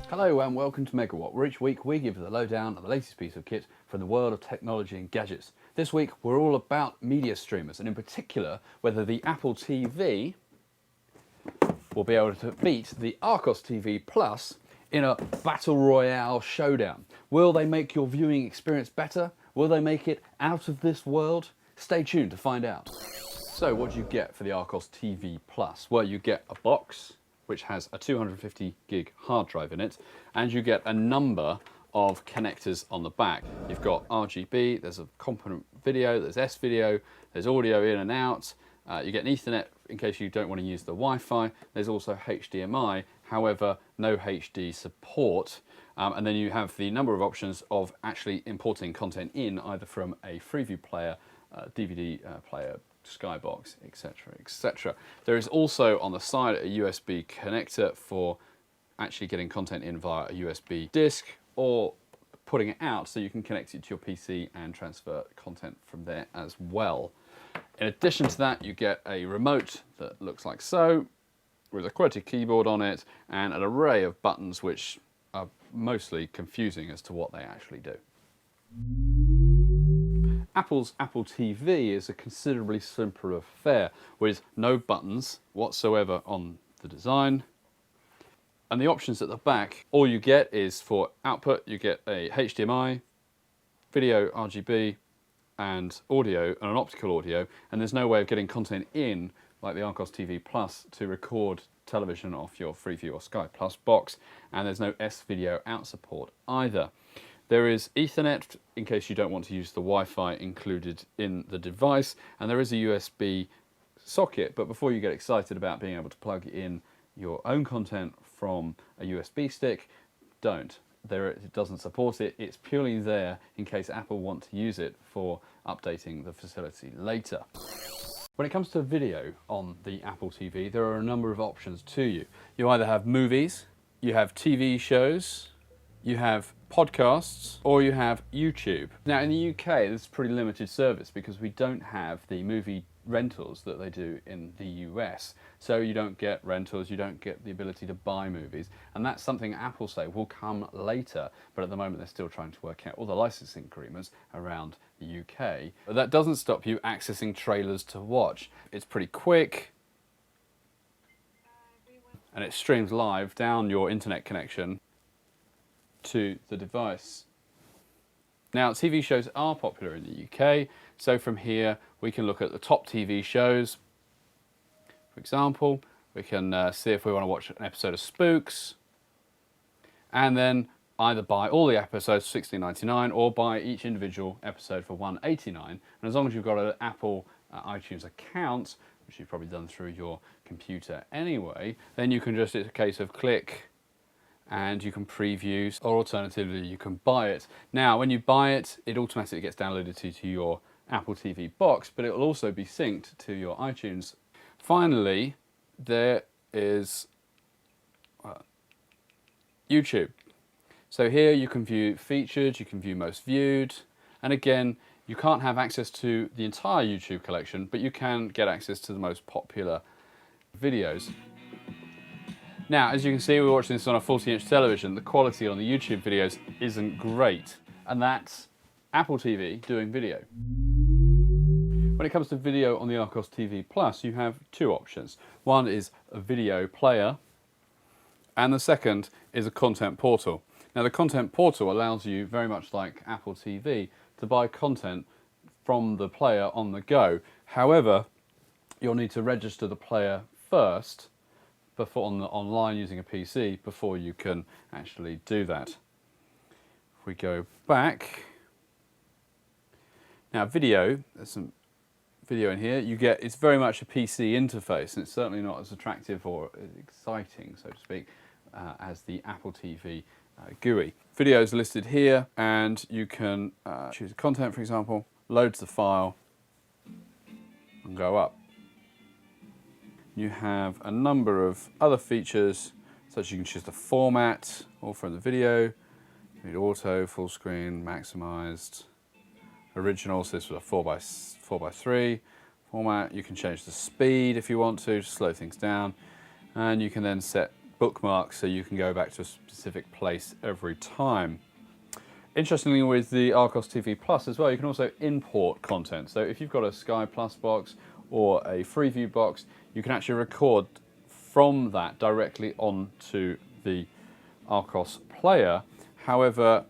Hello and welcome to Megawatt, where each week we give you the lowdown on the latest piece of kit from the world of technology and gadgets. This week we're all about media streamers, and in particular whether the Apple TV will be able to beat the Archos TV Plus in a battle royale showdown. Will they make your viewing experience better? Will they make it out of this world? Stay tuned to find out. So what do you get for the Archos TV Plus? Well, you get a box which has a 250 gig hard drive in it, and you get a number of connectors on the back. You've got RGB, there's a component video, there's S-video, there's audio in and out, you get an Ethernet in case you don't want to use the Wi-Fi, there's also HDMI, however no HD support, and then you have the number of options of actually importing content in either from a Freeview player, DVD player, Skybox, etc, etc. There is also on the side a USB connector for actually getting content in via a USB disk or putting it out so you can connect it to your PC and transfer content from there as well. In addition to that, you get a remote that looks like so, with a QWERTY keyboard on it and an array of buttons which are mostly confusing as to what they actually do. Apple's Apple TV is a considerably simpler affair with no buttons whatsoever on the design. And the options at the back, all you get is for output, you get a HDMI, video, RGB, and audio, and an optical audio, and there's no way of getting content in, like the Archos TV Plus, to record television off your Freeview or Sky Plus box, and there's no S-video out support either. There is Ethernet in case you don't want to use the Wi-Fi included in the device, and there is a USB socket, but before you get excited about being able to plug in your own content from a USB stick, don't. It doesn't support it. It's purely there in case Apple want to use it for updating the facility later. When it comes to video on the Apple TV, there are a number of options to you. You either have movies, you have TV shows, you have podcasts, or you have YouTube. Now in the UK there's pretty limited service because we don't have the movie rentals that they do in the US. So you don't get rentals, you don't get the ability to buy movies, and that's something Apple say will come later, but at the moment they're still trying to work out all the licensing agreements around the UK. But that doesn't stop you accessing trailers to watch. It's pretty quick, and it streams live down your internet connection to the device. Now, TV shows are popular in the UK, so from here we can look at the top TV shows. For example, we can see if we want to watch an episode of Spooks, and then either buy all the episodes for $16.99 or buy each individual episode for $1.89. And as long as you've got an Apple iTunes account, which you've probably done through your computer anyway, then you can just, it's a case of click, and you can preview, or alternatively you can buy it. Now when you buy it, it automatically gets downloaded to your Apple TV box, but it will also be synced to your iTunes. Finally, there is YouTube. So here you can view featured, you can view most viewed, and again, you can't have access to the entire YouTube collection, but you can get access to the most popular videos. Now, as you can see, we're watching this on a 40-inch television. The quality on the YouTube videos isn't great, and that's Apple TV doing video. When it comes to video on the Archos TV Plus, you have two options. One is a video player, and the second is a content portal. Now, the content portal allows you, very much like Apple TV, to buy content from the player on the go. However, you'll need to register the player first before online using a PC before you can actually do that. If we go back, now video, there's some video in here. You get, it's very much a PC interface, and it's certainly not as attractive or as exciting, so to speak, as the Apple TV GUI. Video is listed here, and you can choose content, for example, loads the file, and go up. You have a number of other features, such as you can choose the format, all from the video. You need auto, full screen, maximized, original, so this was a 4x3 format. You can change the speed if you want to slow things down, and you can then set bookmarks so you can go back to a specific place every time. Interestingly, with the Archos TV Plus as well, you can also import content. So if you've got a Sky Plus box or a Freeview box, you can actually record from that directly onto the Archos player. However,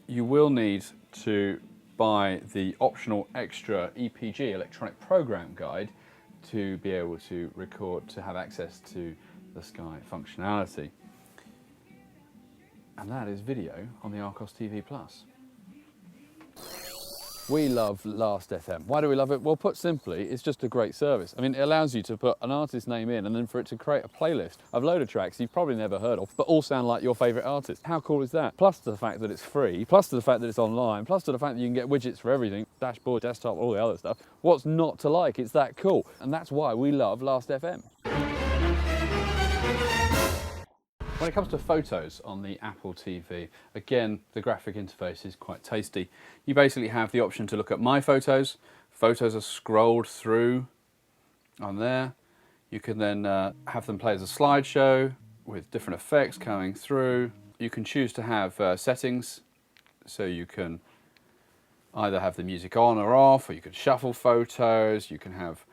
you will need to buy the optional extra EPG, electronic program guide, to be able to record, to have access to the Sky functionality. And that is video on the Archos TV Plus. We love Last.fm. Why do we love it? Well, put simply, it's just a great service. I mean, it allows you to put an artist's name in and then for it to create a playlist of a load of tracks you've probably never heard of, but all sound like your favourite artist. How cool is that? Plus to the fact that it's free, plus to the fact that it's online, plus to the fact that you can get widgets for everything, dashboard, desktop, all the other stuff. What's not to like? It's that cool. And that's why we love Last.fm. When it comes to photos on the Apple TV, again, the graphic interface is quite tasty. You basically have the option to look at My Photos. Photos are scrolled through on there. You can then have them play as a slideshow with different effects coming through. You can choose to have settings, so you can either have the music on or off, or you can shuffle photos, you can have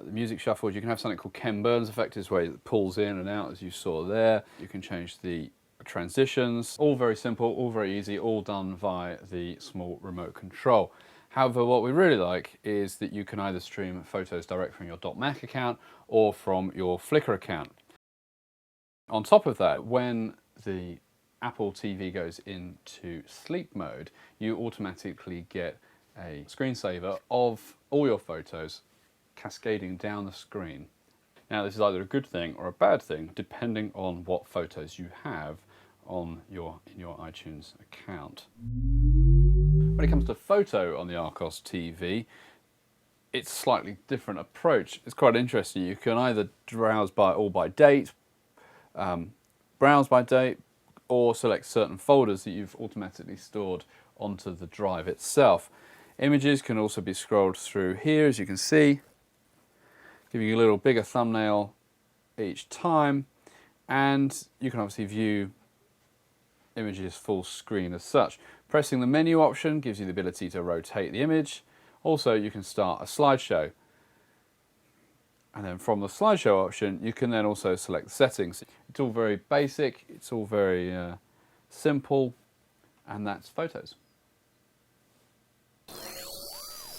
the music shuffled. You can have something called Ken Burns effect, where it pulls in and out as you saw there. You can change the transitions. All very simple, all very easy, all done via the small remote control. However, what we really like is that you can either stream photos direct from your .Mac account or from your Flickr account. On top of that, when the Apple TV goes into sleep mode, you automatically get a screensaver of all your photos cascading down the screen. Now, this is either a good thing or a bad thing, depending on what photos you have in your iTunes account. When it comes to photo on the Archos TV, it's a slightly different approach. It's quite interesting. You can either browse by date, browse by date, or select certain folders that you've automatically stored onto the drive itself. Images can also be scrolled through here, as you can see, giving you a little bigger thumbnail each time, and you can obviously view images full screen as such. Pressing the menu option gives you the ability to rotate the image. Also, you can start a slideshow, and then from the slideshow option you can then also select the settings. It's all very basic, it's all very simple, and that's photos.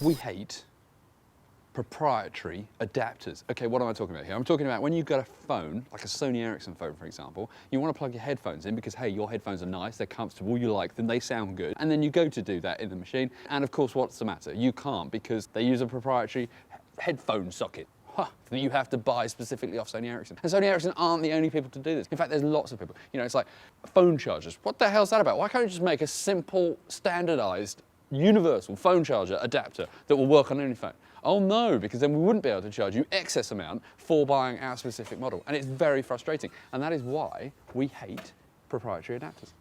We hate proprietary adapters. Okay, what am I talking about here? I'm talking about when you've got a phone, like a Sony Ericsson phone for example, you want to plug your headphones in because hey, your headphones are nice, they're comfortable, you like them, they sound good, and then you go to do that in the machine, and of course what's the matter? You can't, because they use a proprietary headphone socket that you have to buy specifically off Sony Ericsson. And Sony Ericsson aren't the only people to do this. In fact, there's lots of people. You know, it's like phone chargers. What the hell's that about? Why can't you just make a simple, standardized, universal phone charger adapter that will work on any phone? Oh no, because then we wouldn't be able to charge you excess amount for buying our specific model. And it's very frustrating. And that is why we hate proprietary adapters.